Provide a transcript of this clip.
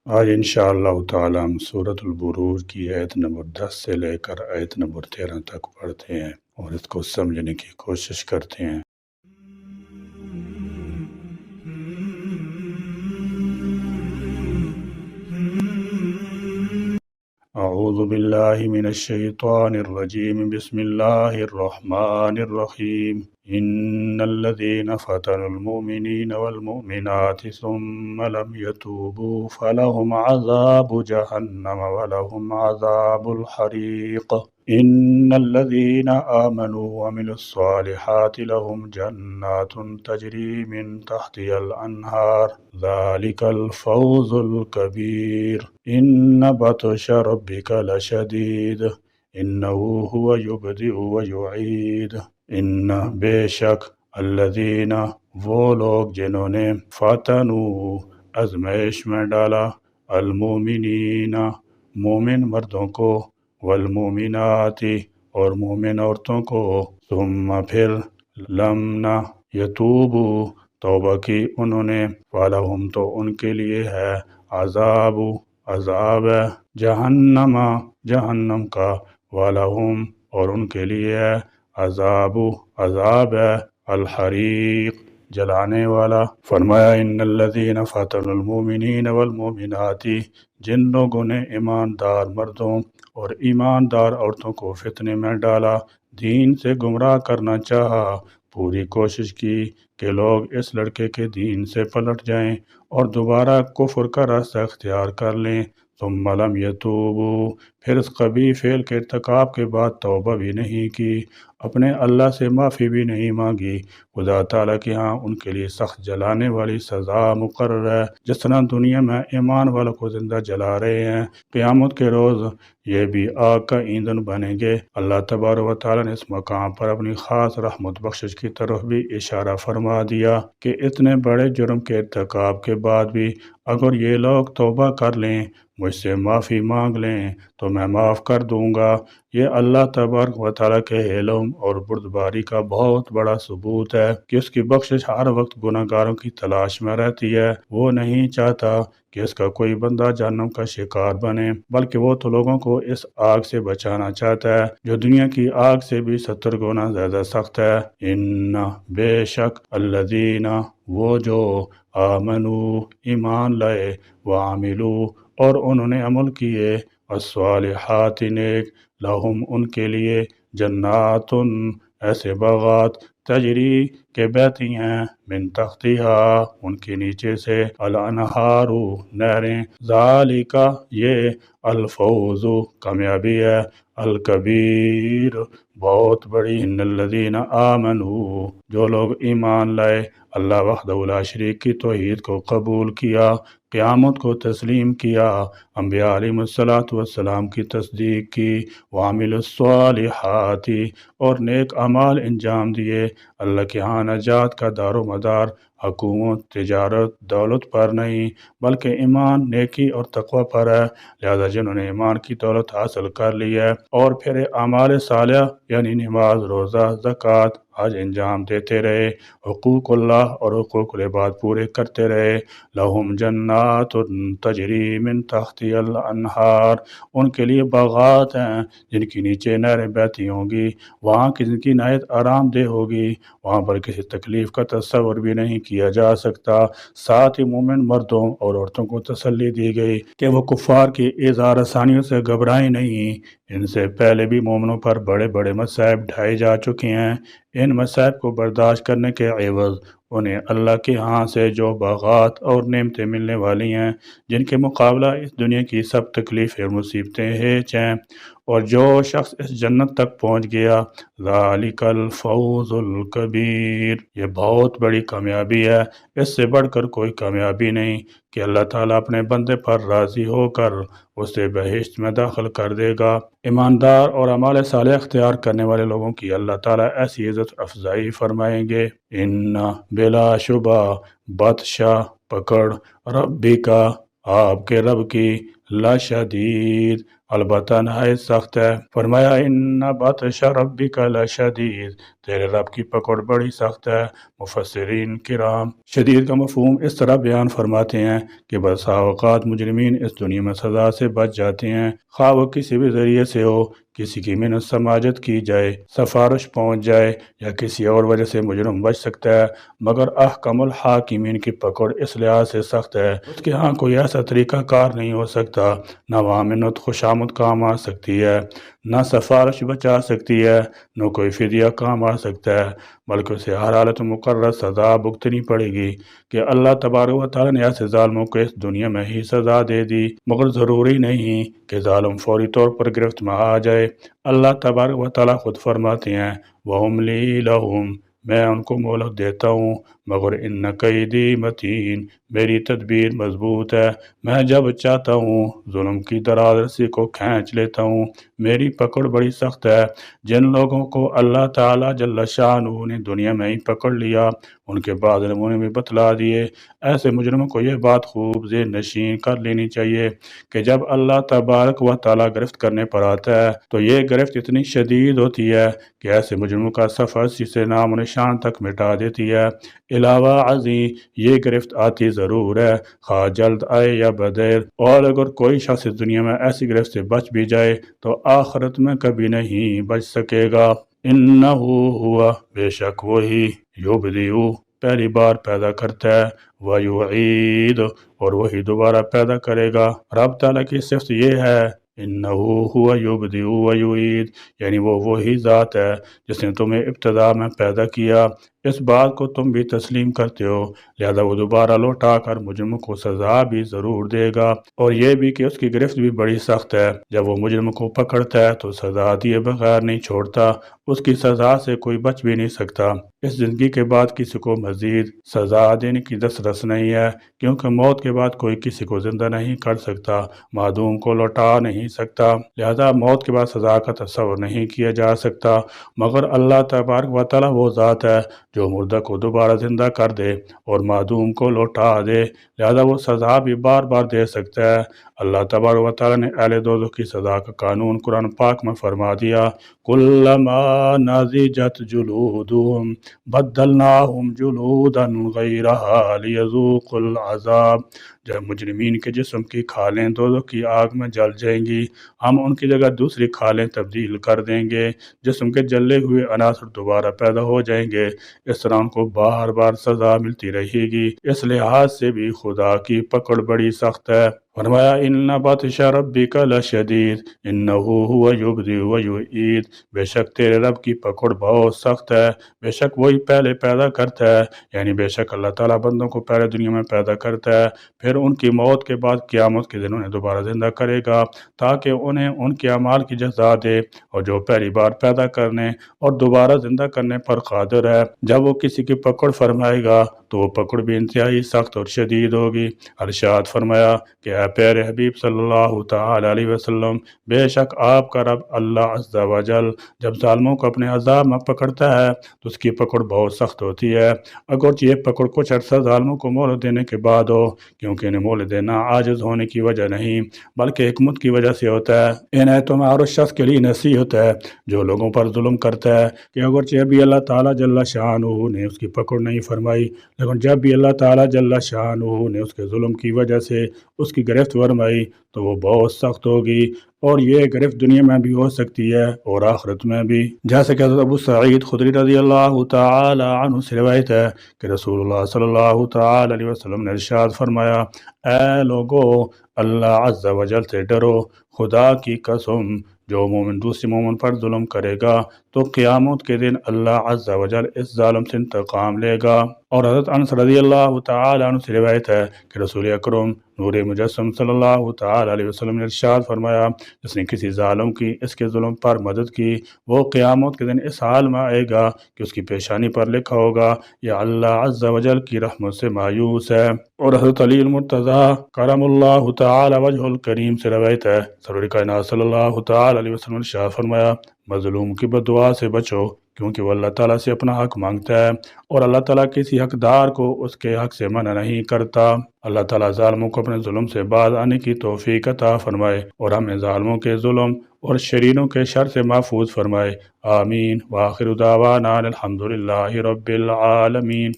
آج انشاءاللہ تعالی ہم سورۃ البروج کی آیت نمبر 10 سے لے کر آیت نمبر 13 تک پڑھتے ہیں اور اس کو سمجھنے کی کوشش کرتے ہیں۔ اعوذ باللہ من الشیطان الرجیم، بسم اللہ الرحمن الرحیم۔ ان الذين فتنوا المؤمنين والمؤمنات ثم لم يتوبوا فلهم عذاب جهنم ولهم عذاب الحريق۔ ان الذين آمنوا وعملوا الصالحات لهم جنات تجري من تحتها الانهار ذلك الفوز الكبير۔ ان بطش ربك لشديد انه هو يبدئ ويعيد۔ ان بے شک الذین وہ لوگ جنہوں نے فتنو آزمائش میں ڈالا المومنین مومن مردوں کو والمومنات اور مومن عورتوں کو ثم پھر لم نہ یتوبو توبہ کی انہوں نے فلہم تو ان کے لیے ہے عذاب ہے جہنم جہنم کا ولہم اور ان کے لیے ہے عذاب ہے الحریق جلانے والا۔ فرمایا ان الذین فتنوا المؤمنین والمؤمنات جن لوگوں نے ایماندار مردوں اور ایماندار عورتوں کو فتنے میں ڈالا، دین سے گمراہ کرنا چاہا، پوری کوشش کی کہ لوگ اس لڑکے کے دین سے پلٹ جائیں اور دوبارہ کفر کا راستہ اختیار کر لیں، ثم لم یتوبوا پھر اس قبیح فعل کے ارتکاب کے بعد توبہ بھی نہیں کی، اپنے اللہ سے معافی بھی نہیں مانگی، خدا تعالیٰ کے ہاں ان کے لیے سخت جلانے والی سزا مقرر ہے۔ جس طرح دنیا میں ایمان والوں کو زندہ جلا رہے ہیں، قیامت کے روز یہ بھی آگ کا ایندھن بنیں گے۔ اللہ تبارک و تعالیٰ نے اس مقام پر اپنی خاص رحمت بخشش کی طرف بھی اشارہ فرما دیا کہ اتنے بڑے جرم کے ارتکاب کے بعد بھی اگر یہ لوگ توبہ کر لیں، مجھ سے معافی مانگ لیں تو میں معاف کر دوں گا۔ یہ اللہ تبارک و تعالیٰ کے علم اور بردباری کا بہت بڑا ثبوت ہے کہ اس کی بخشش ہر وقت گناہ گاروں کی تلاش میں رہتی ہے۔ وہ نہیں چاہتا کہ اس کا کوئی بندہ جہنم کا شکار بنے، بلکہ وہ تو لوگوں کو اس آگ سے بچانا چاہتا ہے جو دنیا کی آگ سے بھی 70 گنا زیادہ سخت ہے۔ ان بے شک الذین وہ جو آمنو ایمان لائے وعملو اور انہوں نے عمل کیے الصالحات نیک لہم ان کے لیے جنات ایسے باغات تجری کے بہتی ہیں من تحتہا ان کے نیچے سے الانہار نہریں ذالک یہ الفوز کامیابی ہے الکبیر بہت بڑی۔ ان الذین آمنوا جو لوگ ایمان لائے اللہ وحدہ لا شریک کی توحید کو قبول کیا، قیامت کو تسلیم کیا، انبیاء علیہ السلام کی تصدیق کی، وعمل الصالحات اور نیک اعمال انجام دیے، اللہ کے ہاں نجات کا دار و مدار حکومت تجارت دولت پر نہیں بلکہ ایمان نیکی اور تقوی پر ہے۔ لہذا جنہوں نے ایمان کی دولت حاصل کر لی ہے اور پھر اعمال صالحہ یعنی نماز روزہ زکوٰۃ حج انجام دیتے رہے، حقوق اللہ اور حقوق العباد پورے کرتے رہے، لہم جنات تجری من تحتی الانہار ان کے لیے باغات ہیں جن کی نیچے نہریں بہتی ہوں گی، وہاں کی زندگی نہایت آرام دہ ہوگی، وہاں پر کسی تکلیف کا تصور بھی نہیں کیا جا سکتا۔ ساتھ ہی مومن مردوں اور عورتوں کو تسلی دی گئی کہ وہ کفار کی ایذا رسانیوں سے گھبرائیں نہیں، ان سے پہلے بھی مومنوں پر بڑے بڑے مصائب ڈھائے جا چکے ہیں، ان مصائب کو برداشت کرنے کے عوض انہیں اللہ کے ہاں سے جو باغات اور نعمتیں ملنے والی ہیں جن کے مقابلہ اس دنیا کی سب تکلیفیں اور مصیبتیں ہیچ ہیں، اور جو شخص اس جنت تک پہنچ گیا ذالک الفوز الکبیر یہ بہت بڑی کامیابی ہے، اس سے بڑھ کر کوئی کامیابی نہیں کہ اللہ تعالیٰ اپنے بندے پر راضی ہو کر اسے بہشت میں داخل کر دے گا۔ ایماندار اور اعمال صالح اختیار کرنے والے لوگوں کی اللہ تعالیٰ ایسی عزت افزائی فرمائیں گے۔ ان بلا شبہ بادشاہ پکڑ ربی کا آپ کے رب کی لشدید البتہ نہایت سخت ہے۔ فرمایا ان بطش ربک لشدید تیرے رب کی پکڑ بڑی سخت ہے، مفسرین کرام شدید کا مفہوم اس طرح بیان فرماتے ہیں کہ بسا اوقات مجرمین اس دنیا میں سزا سے بچ جاتے ہیں، خواہ وہ کسی بھی ذریعے سے ہو، کسی کی منت سماجت کی جائے، سفارش پہنچ جائے یا کسی اور وجہ سے مجرم بچ سکتا ہے، مگر احکم الحاکمین کی پکڑ اس لحاظ سے سخت ہے اس کے ہاں کوئی ایسا طریقہ کار نہیں ہو سکتا، نہ وہاں منت خوشامد کام آ سکتی ہے، نہ سفارش بچا سکتی ہے، نہ کوئی فدیہ کام آ سکتا ہے، بلکہ اسے ہر حالت مقرر سزا بھگتنی پڑے گی کہ اللہ تبارک و تعالیٰ نے ایسے ظالموں کو اس دنیا میں ہی سزا دے دی، مگر ضروری نہیں کہ ظالم فوری طور پر گرفت میں آ جائے۔ اللہ تبارک و تعالیٰ خود فرماتے ہیں وَأُمْلِي لَهُمْ، میں ان کو مہلت دیتا ہوں، مگر ان قیدی متین، میری تدبیر مضبوط ہے، میں جب چاہتا ہوں ظلم کی دراز رسی کو کھینچ لیتا ہوں، میری پکڑ بڑی سخت ہے۔ جن لوگوں کو اللہ تعالیٰ جل شانہ نے دنیا میں ہی پکڑ لیا، ان کے بعد انہوں نے بھی بتلا دیے، ایسے مجرموں کو یہ بات خوب ذہن نشین کر لینی چاہیے کہ جب اللہ تبارک و تعالیٰ گرفت کرنے پر آتا ہے تو یہ گرفت اتنی شدید ہوتی ہے کہ ایسے مجرموں کا سفر سے نام و نشان تک مٹا دیتی ہے۔ علاوہ ازیں یہ گرفت آتی ضرور ہے، خواہ جلد آئے یا بدیر، اور اگر کوئی شخص اس دنیا میں ایسی گرفت سے بچ بھی جائے تو آخرت میں کبھی نہیں بچ سکے گا۔ انہ ہوا، بے شک وہی، یبدئ، پہلی بار پیدا کرتا ہے، ویعید، اور وہی دوبارہ پیدا کرے گا۔ رب تعالیٰ کی صفت یہ ہے انہ ہوا یبدئ ویعید، یعنی وہ وہی ذات ہے جس نے تمہیں ابتدا میں پیدا کیا، اس بات کو تم بھی تسلیم کرتے ہو، لہذا وہ دوبارہ لوٹا کر مجرم کو سزا بھی ضرور دے گا، اور یہ بھی کہ اس کی گرفت بھی بڑی سخت ہے، جب وہ مجرم کو پکڑتا ہے تو سزا دیے بغیر نہیں چھوڑتا، اس کی سزا سے کوئی بچ بھی نہیں سکتا۔ اس زندگی کے بعد کسی کو مزید سزا دینے کی دسترس نہیں ہے، کیونکہ موت کے بعد کوئی کسی کو زندہ نہیں کر سکتا، معدوم کو لوٹا نہیں سکتا، لہذا موت کے بعد سزا کا تصور نہیں کیا جا سکتا، مگر اللہ تبارک و تعالیٰ وہ ذات ہے جو مردہ کو دوبارہ زندہ کر دے اور معدوم کو لوٹا دے، لہذا وہ سزا بھی بار بار دے سکتا ہے۔ اللہ تبارک و تعالیٰ نے اہل دوزخ کی سزا کا قانون قرآن پاک میں فرما دیا کلما نضجت جلودہم بدلناہم جلودا غیرہا لیذوقوا العذاب، جب مجرمین کے جسم کی کھالیں دوزخ کی آگ میں جل جائیں گی، ہم ان کی جگہ دوسری کھالیں تبدیل کر دیں گے، جسم کے جلے ہوئے عناصر دوبارہ پیدا ہو جائیں گے، اس طرح ان کو بار بار سزا ملتی رہے گی۔ اس لحاظ سے بھی خدا کی پکڑ بڑی سخت ہے۔ فرمایا ان بطش ربک لشدید انہ ہوا یبدئ ویعید، بے شک تیرے رب کی پکڑ بہت سخت ہے، بے شک وہی پہلے پیدا کرتا ہے، یعنی بے شک اللہ تعالیٰ بندوں کو پہلے دنیا میں پیدا کرتا ہے، پھر ان کی موت کے بعد قیامت کے دن انہیں دوبارہ زندہ کرے گا تاکہ انہیں ان کے اعمال کی جزا دے، اور جو پہلی بار پیدا کرنے اور دوبارہ زندہ کرنے پر قادر ہے، جب وہ کسی کی پکڑ فرمائے گا تو وہ پکڑ بھی انتہائی سخت اور شدید ہوگی۔ ارشاد فرمایا کہ اے پیارے حبیب صلی اللہ تعالی علیہ وسلم، بے شک آپ کا رب اللہ عز و جل جب ظالموں کو اپنے عذاب میں پکڑتا ہے تو اس کی پکڑ بہت سخت ہوتی ہے، اگرچہ یہ پکڑ کچھ عرصہ ظالموں کو مہلت دینے کے بعد ہو، کیونکہ انہیں مہلت دینا عاجز ہونے کی وجہ نہیں بلکہ حکمت کی وجہ سے ہوتا ہے۔ عنایت میں اور اس شخص کے لیے نصیحت ہے جو لوگوں پر ظلم کرتا ہے کہ اگرچہ ابھی اللہ تعالیٰ جل شانہ نے اس کی پکڑ نہیں فرمائی، لیکن جب بھی اللہ تعالیٰ جل شانہ نے اس کے ظلم کی وجہ سے اس کی گرفت فرمائی تو وہ بہت سخت ہوگی، اور یہ گرفت دنیا میں بھی ہو سکتی ہے اور آخرت میں بھی، جیسے کہ حضرت ابو سعید خدری رضی اللہ تعالی عنہ سے روایت ہے کہ رسول اللہ صلی اللہ تعالی علیہ وسلم نے ارشاد فرمایا اے لوگو، اللہ عز و جل سے ڈرو، خدا کی قسم جو مومن دوسری مومن پر ظلم کرے گا تو قیامت کے دن اللہ عز و جل اس ظالم سے انتقام لے گا۔ اور حضرت انس رضی اللہ تعالی عنہ سے روایت ہے کہ رسول اکرم نور مجسم صلی اللہ تعالی علیہ وسلم نے ارشاد فرمایا جس نے کسی ظالم کی اس کے ظلم پر مدد کی وہ قیامت کے دن اس حال میں آئے گا کہ اس کی پیشانی پر لکھا ہوگا یا اللہ عز و جل کی رحمت سے مایوس ہے۔ اور حضرت علی المرتضی کرم اللہ تعالی وجہ الکریم سے روایت ہے سرور کائنات صلی اللہ تعالی علیہ وسلم نے ارشاد فرمایا مظلوم کی بد دعا سے بچو کیونکہ وہ اللہ تعالیٰ سے اپنا حق مانگتا ہے اور اللہ تعالیٰ کسی حقدار کو اس کے حق سے منع نہیں کرتا۔ اللہ تعالیٰ ظالموں کو اپنے ظلم سے باز آنے کی توفیق عطا فرمائے اور ہمیں ظالموں کے ظلم اور شرینوں کے شر سے محفوظ فرمائے۔ آمین۔ وآخر دعوانا الحمد للہ رب العالمین۔